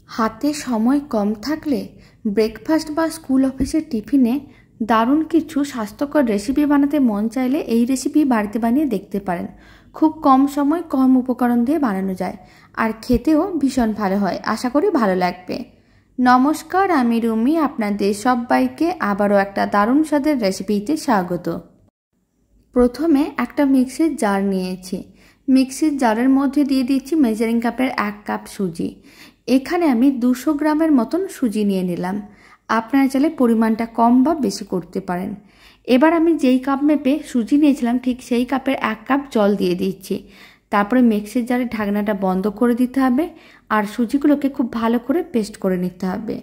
হাতে সময় কম থাকলে ব্রেকফাস্ট বা স্কুল অফিসের টিফিনে দারুণ কিছু স্বাস্থ্যকর রেসিপি বানাতে মন চাইলে এই রেসিপি বাড়িতে বানিয়ে দেখতে পারেন। খুব কম সময় কম উপকরণ দিয়ে বানানো যায় আর খেতেও ভীষণ ভালো হয়। আশা করি ভালো লাগবে। নমস্কার, আমি রুমি, আপনাদের সবাইকে আবারও একটা দারুণ স্বাদের রেসিপিতে স্বাগত। প্রথমে একটা মিক্সির জার নিয়েছি। মিক্সির জারের মধ্যে দিয়ে দিচ্ছি মেজারিং কাপের 1 কাপ সুজি। এখানে আমি 200 গ্রামের মতন সুজি নিয়ে নিলাম। আপনারা চাইলে পরিমাণটা কম বা বেশি করতে পারেন। এবার আমি যেই কাপ মেপে সুজি নিয়েছিলাম ঠিক সেই কাপের 1 কাপ জল দিয়ে দিচ্ছি। তারপরে মিক্সির জারের ঢাকনাটা বন্ধ করে দিতে হবে আর সুজিগুলোকে খুব ভালো করে পেস্ট করে নিতে হবে।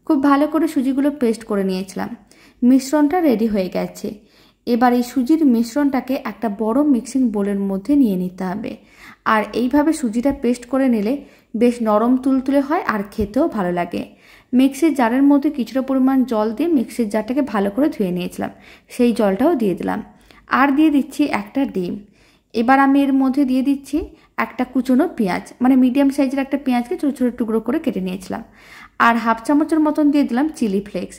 খুব ভালো করে সুজিগুলো পেস্ট করে নিয়েছিলাম। মিশ্রণটা রেডি হয়ে গেছে। এবার এই সুজির মিশ্রণটাকে একটা বড় মিক্সিং বোলের মধ্যে নিয়ে নিতে হবে। আর এইভাবে সুজিটা পেস্ট করে নিলে বেশ নরম তুলতুলে হয় আর খেতেও ভালো লাগে। মিক্সির জারের মধ্যে কিছুটা পরিমাণ জল দিয়ে মিক্সির জারটাকে ভালো করে ধুয়ে নিয়েছিলাম, সেই জলটাও দিয়ে দিলাম। আর দিয়ে দিচ্ছি একটা ডিম। এবার আমি এর মধ্যে দিয়ে দিচ্ছি একটা কুচনো পেঁয়াজ, মানে মিডিয়াম সাইজের একটা পেঁয়াজকে ছোটো ছোটো টুকরো করে কেটে নিয়েছিলাম। আর হাফ চামচের মতন দিয়ে দিলাম চিলি ফ্লেক্স।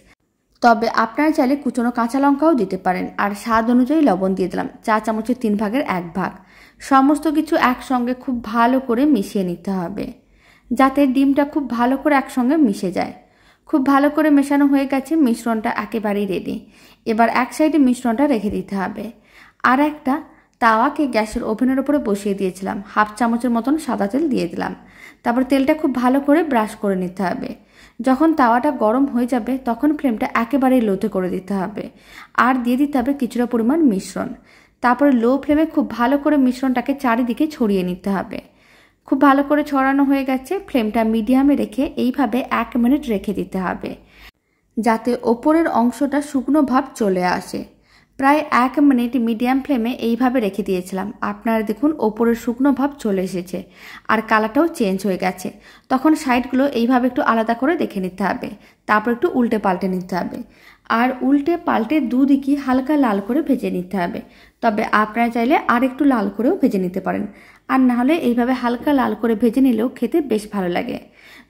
তবে আপনারা চাইলে কুচনো কাঁচা লঙ্কাও দিতে পারেন। আর স্বাদ অনুযায়ী লবণ দিয়ে দিলাম 4 চামচের 3 ভাগের 1 ভাগ। সমস্ত কিছু একসঙ্গে খুব ভালো করে মিশিয়ে নিতে হবে, যাতে ডিমটা খুব ভালো করে একসঙ্গে মিশে যায়। খুব ভালো করে মেশানো হয়ে গেছে, মিশ্রণটা একেবারেই রেডি। এবার এক সাইডে মিশ্রণটা রেখে দিতে হবে। আর একটা তাওয়াকে গ্যাসের ওভেনের উপরে বসিয়ে দিয়েছিলাম। হাফ চামচের মতন সাদা তেল দিয়ে দিলাম। তারপর তেলটা খুব ভালো করে ব্রাশ করে নিতে হবে। যখন তাওয়াটা গরম হয়ে যাবে তখন ফ্লেমটা একেবারেই লোতে করে দিতে হবে। আর দিয়ে দিতে হবে কিছুটা পরিমাণ মিশ্রণ। তারপরে লো ফ্লেমে খুব ভালো করে মিশ্রণটাকে চারিদিকে ছড়িয়ে নিতে হবে। খুব ভালো করে ছড়ানো হয়ে গেছে। ফ্লেমটা মিডিয়ামে রেখে এইভাবে 1 মিনিট রেখে দিতে হবে, যাতে ওপরের অংশটা শুকনো ভাব চলে আসে। প্রায় 1 মিনিট মিডিয়াম ফ্লেমে এইভাবে রেখে দিয়েছিলাম। আপনারা দেখুন ওপরের শুকনো ভাব চলে এসেছে আর কালারটাও চেঞ্জ হয়ে গেছে। তখন সাইডগুলো এইভাবে একটু আলাদা করে দেখে নিতে হবে। তারপর একটু উল্টে পাল্টে নিতে হবে। আর উল্টে পাল্টে দুদিকই হালকা লাল করে ভেজে নিতে হবে। তবে আপনারা চাইলে আর একটু লাল করেও ভেজে নিতে পারেন। আর নাহলে এইভাবে হালকা লাল করে ভেজে নিলেও খেতে বেশ ভালো লাগে।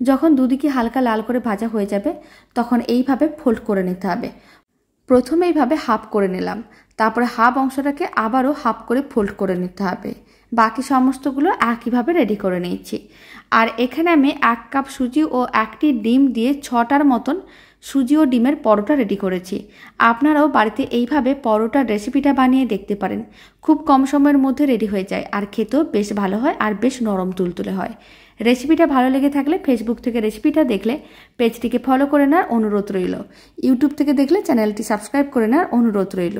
যখন দুদিকে হালকা লাল করে ভাজা হয়ে যাবে তখন এইভাবে ফোল্ড করে নিতে হবে। প্রথমে এইভাবে হাফ করে নিলাম, তারপরে হাফ অংশটাকে আবারও হাফ করে ফোল্ড করে নিতে হবে। বাকি সমস্তগুলো একইভাবে রেডি করে নিয়েছি। আর এখানে আমি 1 কাপ সুজি ও 1টি ডিম দিয়ে 6টার মতন সুজি ও ডিমের পরোটা রেডি করেছি। আপনারাও বাড়িতে এইভাবে পরোটার রেসিপিটা বানিয়ে দেখতে পারেন। খুব কম সময়ের মধ্যে রেডি হয়ে যায় আর খেতেও বেশ ভালো হয় আর বেশ নরম তুলতুলে হয়। রেসিপিটা ভালো লেগে থাকলে ফেসবুক থেকে রেসিপিটা দেখলে পেজটিকে ফলো করে নেওয়ার অনুরোধ রইল। ইউটিউব থেকে দেখলে চ্যানেলটি সাবস্ক্রাইব করে নেওয়ার অনুরোধ রইল।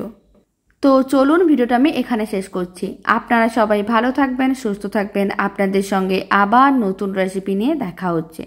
তো চলুন, ভিডিওটা আমি এখানে শেষ করছি। আপনারা সবাই ভালো থাকবেন, সুস্থ থাকবেন। আপনাদের সঙ্গে আবার নতুন রেসিপি নিয়ে দেখা হচ্ছে।